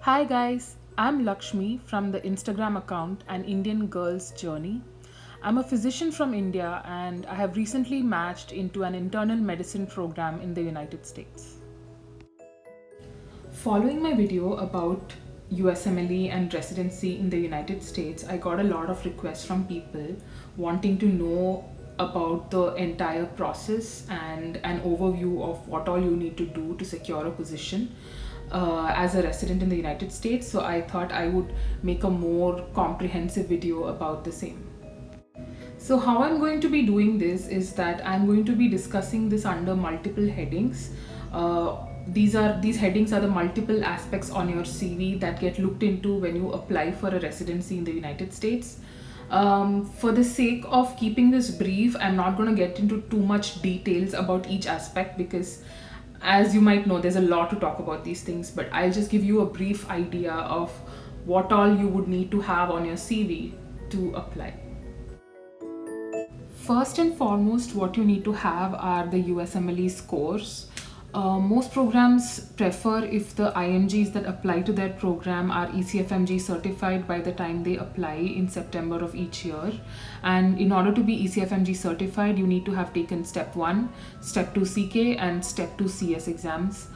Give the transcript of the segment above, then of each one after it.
Hi guys, I'm Lakshmi from the Instagram account An Indian Girl's Journey. I'm a physician from India and I have recently matched into an internal medicine program in the United States. Following my video about USMLE and residency in the United States, I got a lot of requests from people wanting to know about the entire process and an overview of what all you need to do to secure a position as a resident in the United States. So I thought I would make a more comprehensive video about the same. So how I'm going to be doing this is that I'm going to be discussing this under multiple headings. These headings are the multiple aspects on your CV that get looked into when you apply for a residency in the United States. For the sake of keeping this brief, I'm not going to get into too much details about each aspect because, as you might know, there's a lot to talk about these things, but I'll just give you a brief idea of what all you would need to have on your CV to apply. First and foremost, what you need to have are the USMLE scores. Most programs prefer if the IMGs that apply to their program are ECFMG certified by the time they apply in September of each year. And in order to be ECFMG certified, you need to have taken Step 1, Step 2 CK, and Step 2 CS exams.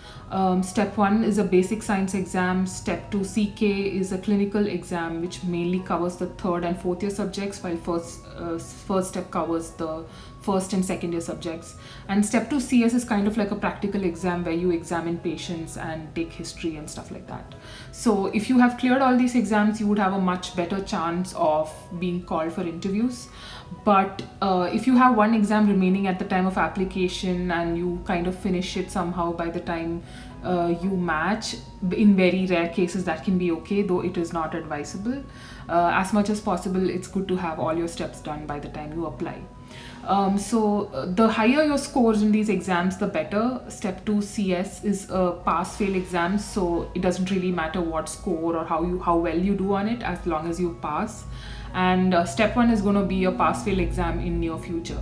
Step 1 is a basic science exam, Step 2 CK is a clinical exam which mainly covers the third and fourth year subjects, while first step covers the first and second year subjects. And Step 2 CS is kind of like a practical exam where you examine patients and take history and stuff like that. So if you have cleared all these exams, you would have a much better chance of being called for interviews. But if you have one exam remaining at the time of application and you kind of finish it somehow by the time you match, in very rare cases that can be okay, though it is not advisable. As much as possible, it's good to have all your steps done by the time you apply. The higher your scores in these exams, the better. Step 2 CS is a pass-fail exam, so it doesn't really matter what score or how well you do on it, as long as you pass. And Step 1 is going to be a pass-fail exam in near future.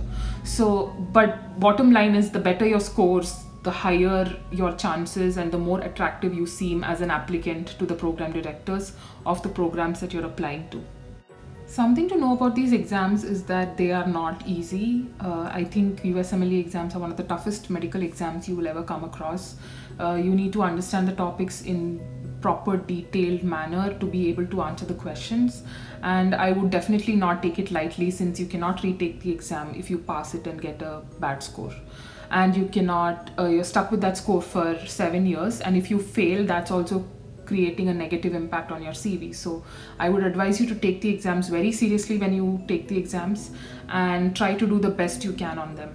But bottom line is, the better your scores, the higher your chances and the more attractive you seem as an applicant to the program directors of the programs that you're applying to. Something to know about these exams is that they are not easy. I think USMLE exams are one of the toughest medical exams you will ever come across. You need to understand the topics in proper detailed manner to be able to answer the questions, and I would definitely not take it lightly, since you cannot retake the exam if you pass it and get a bad score, and you're stuck with that score for 7 years, and if you fail, that's also creating a negative impact on your CV. So I would advise you to take the exams very seriously when you take the exams and try to do the best you can on them.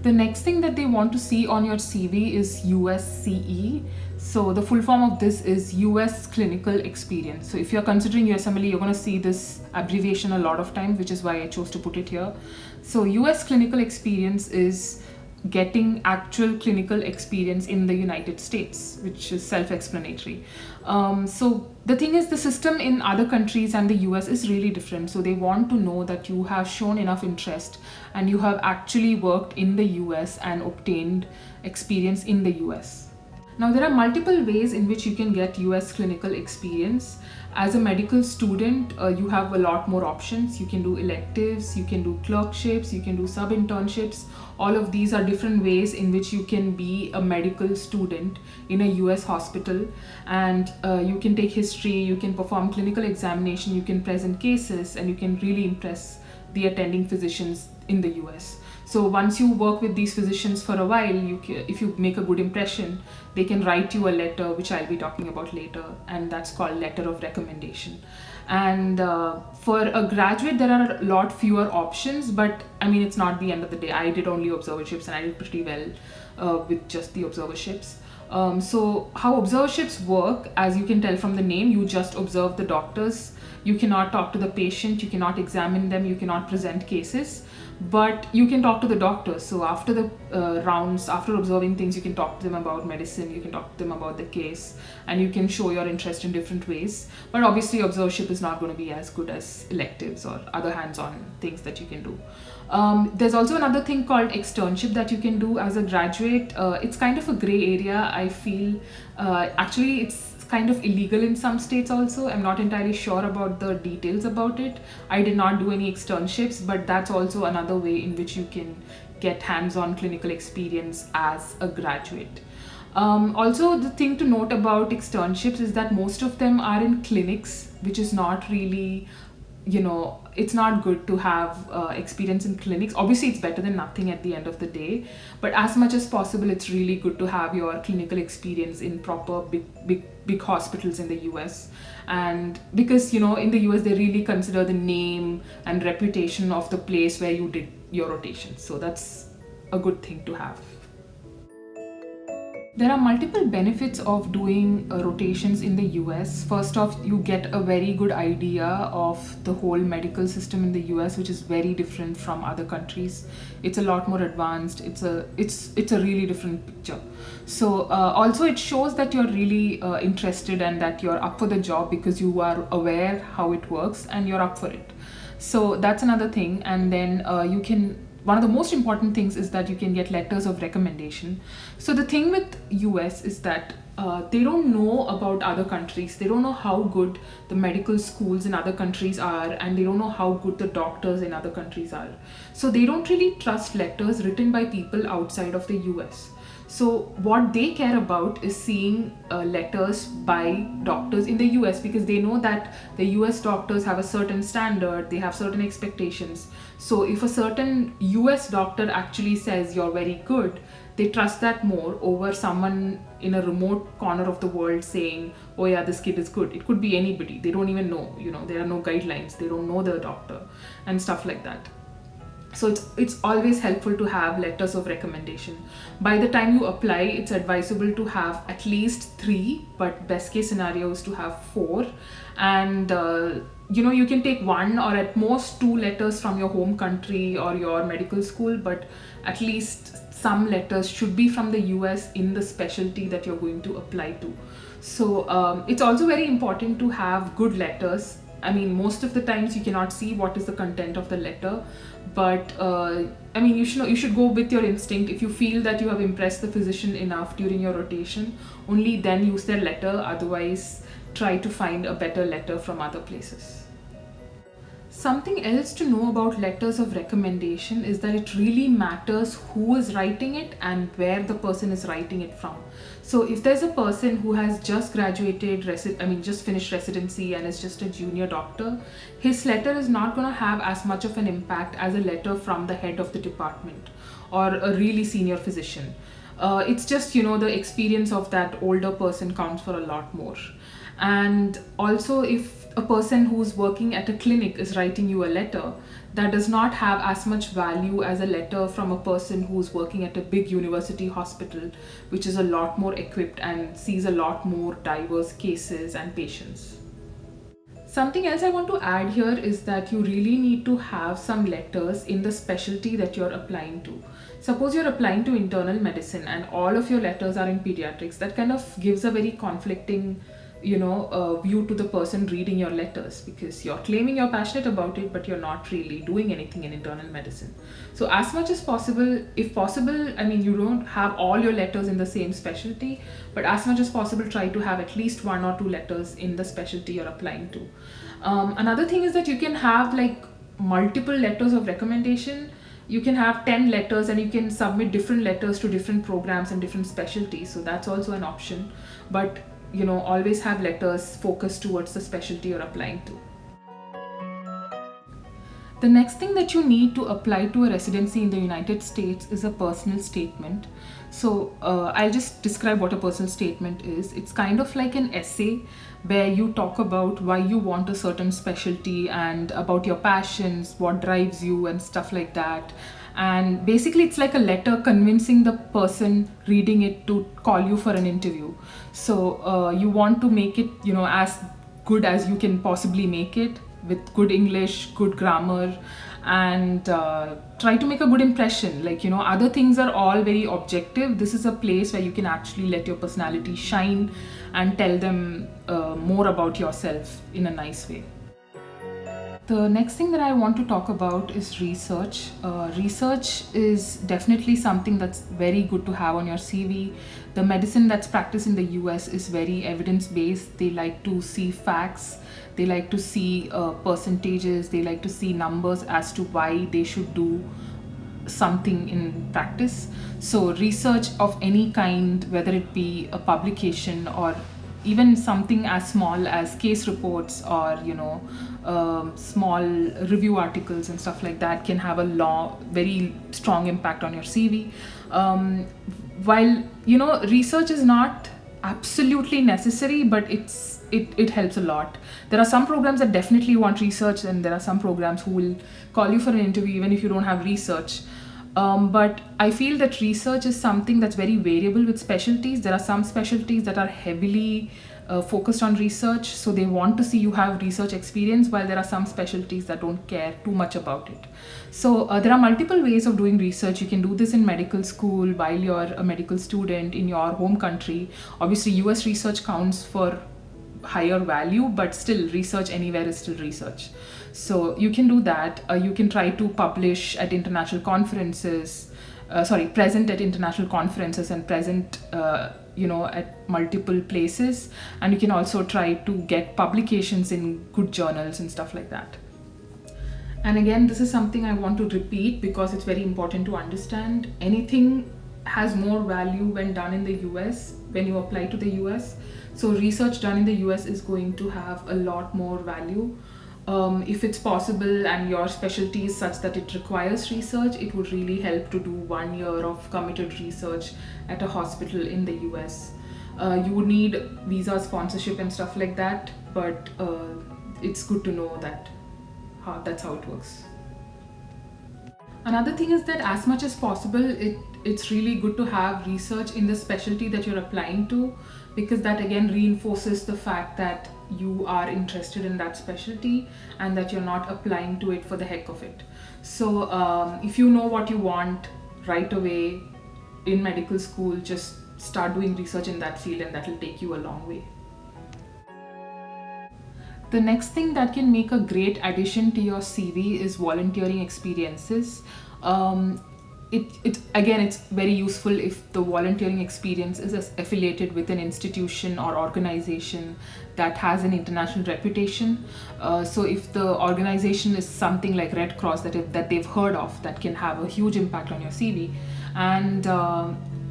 The next thing that they want to see on your CV is USCE. So the full form of this is US Clinical Experience. So if you're considering USMLE, you're going to see this abbreviation a lot of times, which is why I chose to put it here. So US Clinical Experience is getting actual clinical experience in the United States, which is self-explanatory. So the thing is, the system in other countries and the US is really different. So they want to know that you have shown enough interest and you have actually worked in the US and obtained experience in the US. Now, there are multiple ways in which you can get US clinical experience. As a medical student, you have a lot more options. You can do electives, you can do clerkships, you can do sub-internships. All of these are different ways in which you can be a medical student in a US hospital, and you can take history, you can perform clinical examination, you can present cases, and you can really impress the attending physicians in the US. So once you work with these physicians for a while, if you make a good impression, they can write you a letter, which I'll be talking about later, and that's called letter of recommendation. And for a graduate, there are a lot fewer options, but I mean, it's not the end of the day. I did only observerships and I did pretty well with just the observerships. So how observerships work, as you can tell from the name, you just observe the doctors. You cannot talk to the patient, you cannot examine them, you cannot present cases. but you can talk to the doctors. So after the rounds, after observing things, you can talk to them about medicine, you can talk to them about the case, and you can show your interest in different ways. But obviously observership is not going to be as good as electives or other hands-on things that you can do. There's also another thing called externship that you can do as a graduate. It's kind of a gray area, I feel. Actually, it's kind of illegal in some states also. I'm not entirely sure about the details about it. I did not do any externships, but that's also another way in which you can get hands-on clinical experience as a graduate. Also, the thing to note about externships is that most of them are in clinics, which is not really, it's not good to have experience in clinics. Obviously, it's better than nothing at the end of the day, but as much as possible, it's really good to have your clinical experience in proper big hospitals in the US. And because, in the US, they really consider the name and reputation of the place where you did your rotation. So that's a good thing to have. There are multiple benefits of doing rotations in the US. First off, you get a very good idea of the whole medical system in the US, which is very different from other countries. It's a lot more advanced. It's a really different picture. So also it shows that you're really interested and that you're up for the job because you are aware how it works and you're up for it. So that's another thing. And then one of the most important things is that you can get letters of recommendation. So the thing with US is that they don't know about other countries. They don't know how good the medical schools in other countries are, and they don't know how good the doctors in other countries are. So they don't really trust letters written by people outside of the US. So what they care about is seeing letters by doctors in the US, because they know that the US doctors have a certain standard, they have certain expectations. So if a certain US doctor actually says you're very good, they trust that more over someone in a remote corner of the world saying, oh yeah, this kid is good. It could be anybody. They don't even know, there are no guidelines. They don't know the doctor and stuff like that. So it's always helpful to have letters of recommendation. By the time you apply, it's advisable to have at least 3, but best case scenario is to have 4. And you can take 1 or at most 2 letters from your home country or your medical school, but at least some letters should be from the US in the specialty that you're going to apply to. So it's also very important to have good letters. I mean, most of the times you cannot see what is the content of the letter, but you should go with your instinct. If you feel that you have impressed the physician enough during your rotation, only then use their letter. Otherwise, try to find a better letter from other places. Something else to know about letters of recommendation is that it really matters who is writing it and where the person is writing it from. So if there's a person who has just graduated, just finished residency and is just a junior doctor, his letter is not going to have as much of an impact as a letter from the head of the department or a really senior physician. It's just, the experience of that older person counts for a lot more. And also, if a person who's working at a clinic is writing you a letter, that does not have as much value as a letter from a person who's working at a big university hospital, which is a lot more equipped and sees a lot more diverse cases and patients. Something else I want to add here is that you really need to have some letters in the specialty that you're applying to. Suppose you're applying to internal medicine and all of your letters are in pediatrics. That kind of gives a very conflicting view to the person reading your letters, because you're claiming you're passionate about it, but you're not really doing anything in internal medicine. So as much as possible, if possible, you don't have all your letters in the same specialty, but as much as possible, try to have at least 1 or 2 letters in the specialty you're applying to. Another thing is that you can have multiple letters of recommendation. You can have 10 letters and you can submit different letters to different programs and different specialties. So that's also an option. But always have letters focused towards the specialty you're applying to. The next thing that you need to apply to a residency in the United States is a personal statement. So I'll just describe what a personal statement is. It's kind of like an essay where you talk about why you want a certain specialty and about your passions, what drives you and stuff like that. And basically it's like a letter convincing the person reading it to call you for an interview. So you want to make it as good as you can possibly make it, with good English, good grammar, and try to make a good impression. Like, other things are all very objective. This is a place where you can actually let your personality shine and tell them more about yourself in a nice way. The next thing that I want to talk about is research. Research is definitely something that's very good to have on your CV. The medicine that's practiced in the US is very evidence based. They like to see facts, they like to see percentages, they like to see numbers as to why they should do something in practice. So, research of any kind, whether it be a publication or even something as small as case reports or small review articles and stuff like that, can have a very strong impact on your CV. While research is not absolutely necessary, but it helps a lot. There are some programs that definitely want research, and there are some programs who will call you for an interview even if you don't have research. But I feel that research is something that's very variable with specialties. There are some specialties that are heavily focused on research, so they want to see you have research experience, while there are some specialties that don't care too much about it. So there are multiple ways of doing research. You can do this in medical school while you're a medical student in your home country. Obviously, US research counts for higher value, but still, research anywhere is still research. So you can do that. You can try to publish at international conferences, present at international conferences and present at multiple places. And you can also try to get publications in good journals and stuff like that. And again, this is something I want to repeat because it's very important to understand. Anything has more value when done in the US, when you apply to the US. So research done in the US is going to have a lot more value. If it's possible and your specialty is such that it requires research, it would really help to do 1 year of committed research at a hospital in the US. You would need visa sponsorship and stuff like that, but it's good to know that that's how it works. Another thing is that as much as possible, it's really good to have research in the specialty that you're applying to, because that again reinforces the fact that you are interested in that specialty and that you're not applying to it for the heck of it. So if you know what you want right away in medical school, just start doing research in that field and that will take you a long way. The next thing that can make a great addition to your CV is volunteering experiences. It's very useful if the volunteering experience is affiliated with an institution or organization that has an international reputation. So if the organization is something like Red Cross that they've heard of, that can have a huge impact on your CV. And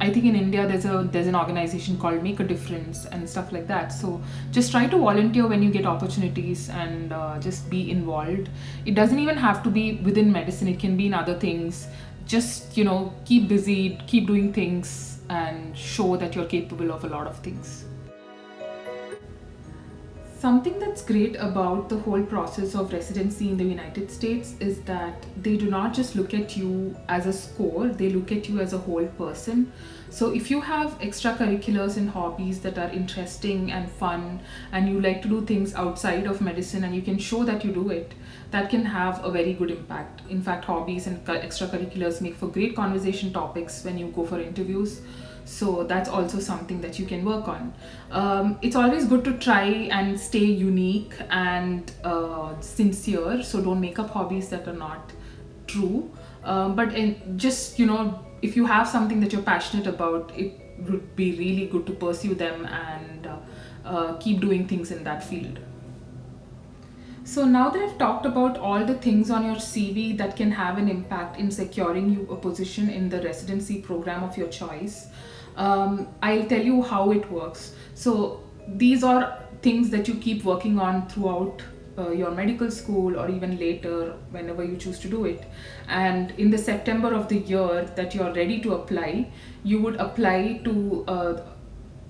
I think in India there's an organization called Make a Difference and stuff like that. So just try to volunteer when you get opportunities and just be involved. It doesn't even have to be within medicine, it can be in other things. Just keep busy, keep doing things and show that you're capable of a lot of things. Something that's great about the whole process of residency in the United States is that they do not just look at you as a score, they look at you as a whole person. So if you have extracurriculars and hobbies that are interesting and fun, and you like to do things outside of medicine and you can show that you do it, that can have a very good impact. In fact, hobbies and extracurriculars make for great conversation topics when you go for interviews. So that's also something that you can work on. It's always good to try and stay unique and sincere. So don't make up hobbies that are not true. But if you have something that you're passionate about, it would be really good to pursue them and keep doing things in that field. So now that I've talked about all the things on your CV that can have an impact in securing you a position in the residency program of your choice, I'll tell you how it works. So these are things that you keep working on throughout your medical school or even later whenever you choose to do it. And in the September of the year that you're ready to apply, you would apply to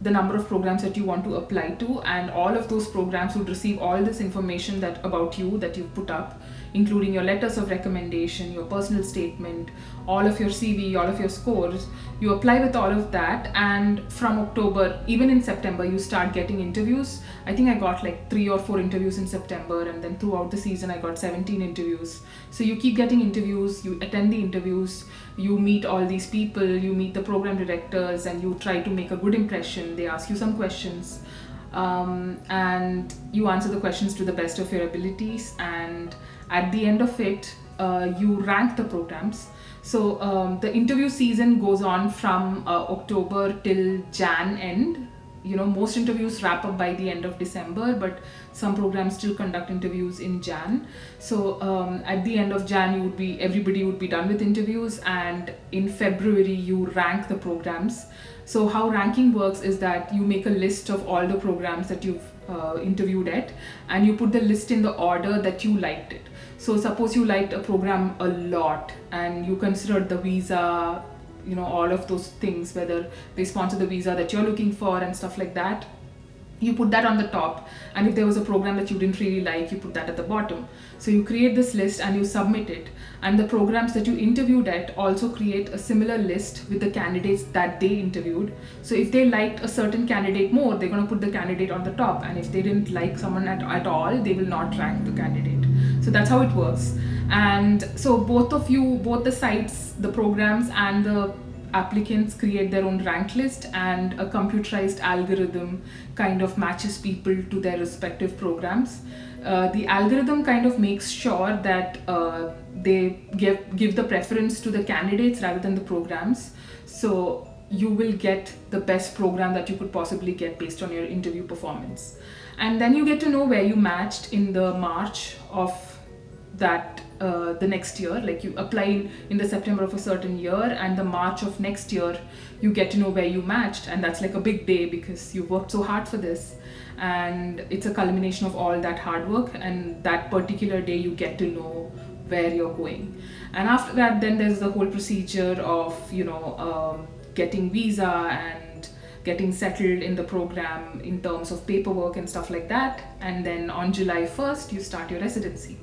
the number of programs that you want to apply to, and all of those programs would receive all this information that about you that you've put up, including your letters of recommendation, your personal statement, all of your CV, all of your scores. You apply with all of that, and from October, even in September, you start getting interviews. I think I got like 3 or 4 interviews in September, and then throughout the season I got 17 interviews. So you keep getting interviews, you attend the interviews, you meet all these people, you meet the program directors, and you try to make a good impression. They ask you some questions, and you answer the questions to the best of your abilities, and at the end of it, you rank the programs. So the interview season goes on from October till Jan end. You know, most interviews wrap up by the end of December, but some programs still conduct interviews in Jan. So at the end of Jan, everybody would be done with interviews, and in February you rank the programs. So how ranking works is that you make a list of all the programs that you've interviewed at, and you put the list in the order that you liked it. So suppose you liked a program a lot and you considered the visa, you know, all of those things, whether they sponsor the visa that you're looking for and stuff like that, you put that on the top. And if there was a program that you didn't really like, you put that at the bottom. So you create this list and you submit it, and the programs that you interviewed at also create a similar list with the candidates that they interviewed. So if they liked a certain candidate more, they're going to put the candidate on the top, and if they didn't like someone at all, they will not rank the candidate. So that's how it works. And so both the sites, the programs and the applicants, create their own rank list, and a computerized algorithm kind of matches people to their respective programs. The algorithm kind of makes sure that they give the preference to the candidates rather than the programs. So you will get the best program that you could possibly get based on your interview performance. And then you get to know where you matched in the March of that the next year. Like you apply in the September of a certain year, and the March of next year you get to know where you matched, and that's like a big day because you worked so hard for this, and it's a culmination of all that hard work, and that particular day you get to know where you're going. And after that, then there's the whole procedure of getting visa and getting settled in the program in terms of paperwork and stuff like that. And then on July 1st you start your residency.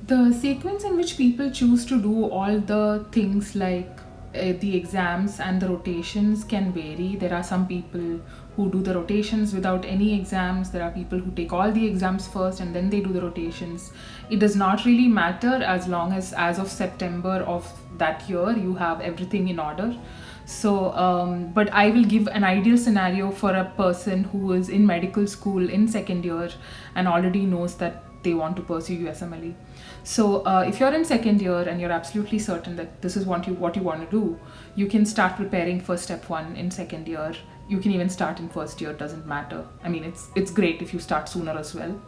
The sequence in which people choose to do all the things like the exams and the rotations can vary. There are some people who do the rotations without any exams. There are people who take all the exams first and then they do the rotations. It does not really matter as long as of September of that year you have everything in order. So, but I will give an ideal scenario for a person who is in medical school in second year and already knows that they want to pursue USMLE. So if you're in second year and you're absolutely certain that this is what you want to do, you can start preparing for step 1 in second year. You can even start in first year, doesn't matter. I mean, it's great if you start sooner as well.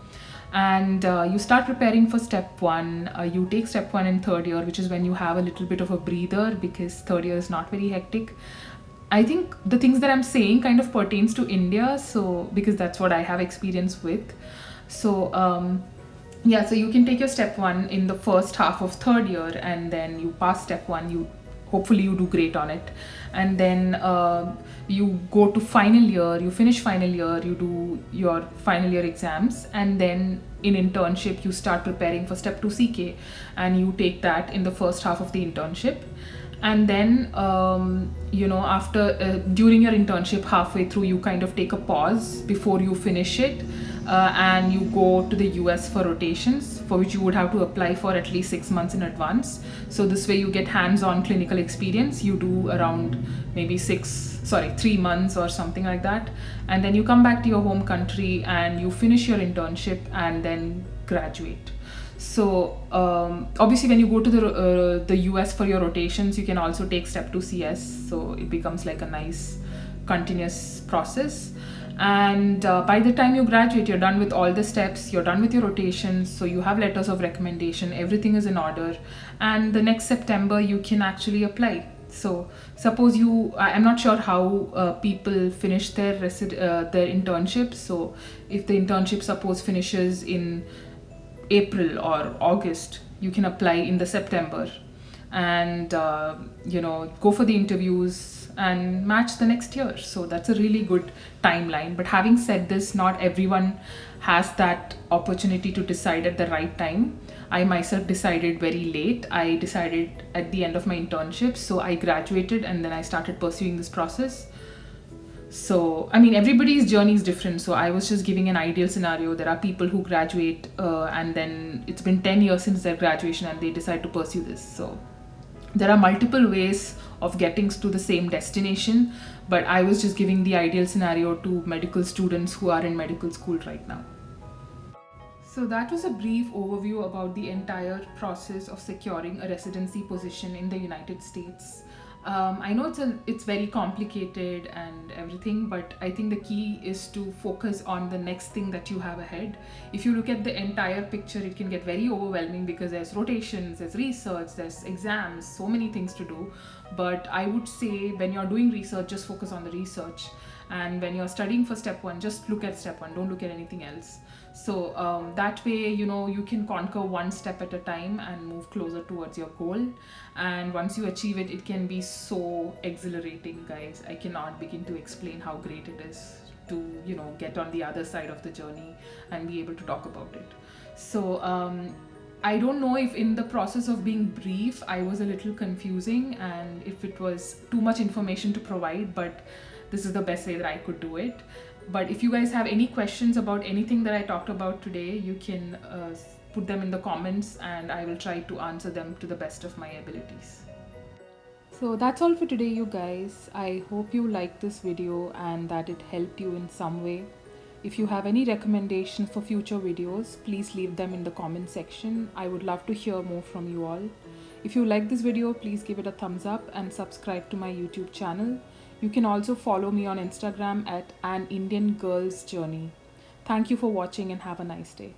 And you start preparing for step 1. You take step 1 in third year, which is when you have a little bit of a breather because third year is not very hectic. I think the things that I'm saying kind of pertains to India, so because that's what I have experience with. So yeah, so you can take your step 1 in the first half of third year, and then you pass step 1, hopefully you do great on it, and then you go to final year, you finish final year, you do your final year exams, and then in internship you start preparing for step 2 CK, and you take that in the first half of the internship. And then after during your internship, halfway through, you kind of take a pause before you finish it, and you go to the US for rotations, for which you would have to apply for at least 6 months in advance. So this way you get hands-on clinical experience. You do around maybe 3 months or something like that, and then you come back to your home country and you finish your internship and then graduate. So obviously when you go to the US for your rotations, you can also take step 2 CS, so it becomes like a nice continuous process. And by the time you graduate, you're done with all the steps, you're done with your rotations, so you have letters of recommendation, everything is in order, and the next September you can actually apply. So suppose I'm not sure how people finish their internship. So if the internship suppose finishes in April or August, you can apply in the September and go for the interviews, and match the next year. So that's a really good timeline. But having said this, not everyone has that opportunity to decide at the right time. I myself decided very late. I decided at the end of my internship. So I graduated and then I started pursuing this process. So, I mean, everybody's journey is different. So, I was just giving an ideal scenario. There are people who graduate and then it's been 10 years since their graduation and they decide to pursue this. So, there are multiple ways of getting to the same destination, but I was just giving the ideal scenario to medical students who are in medical school right now. So that was a brief overview about the entire process of securing a residency position in the United States. I know it's very complicated and everything, but I think the key is to focus on the next thing that you have ahead. If you look at the entire picture, it can get very overwhelming because there's rotations, there's research, there's exams, so many things to do. But I would say when you're doing research, just focus on the research. And when you're studying for step one, just look at step one, don't look at anything else. So that way, you can conquer one step at a time and move closer towards your goal. And once you achieve it, it can be so exhilarating, guys. I cannot begin to explain how great it is to, get on the other side of the journey and be able to talk about it. So I don't know if in the process of being brief, I was a little confusing and if it was too much information to provide, but this is the best way that I could do it. But if you guys have any questions about anything that I talked about today, you can put them in the comments and I will try to answer them to the best of my abilities. So that's all for today, you guys. I hope you liked this video and that it helped you in some way. If you have any recommendations for future videos, please leave them in the comment section. I would love to hear more from you all. If you like this video, please give it a thumbs up and subscribe to my YouTube channel. You can also follow me on Instagram at An Indian Girl's Journey. Thank you for watching and have a nice day.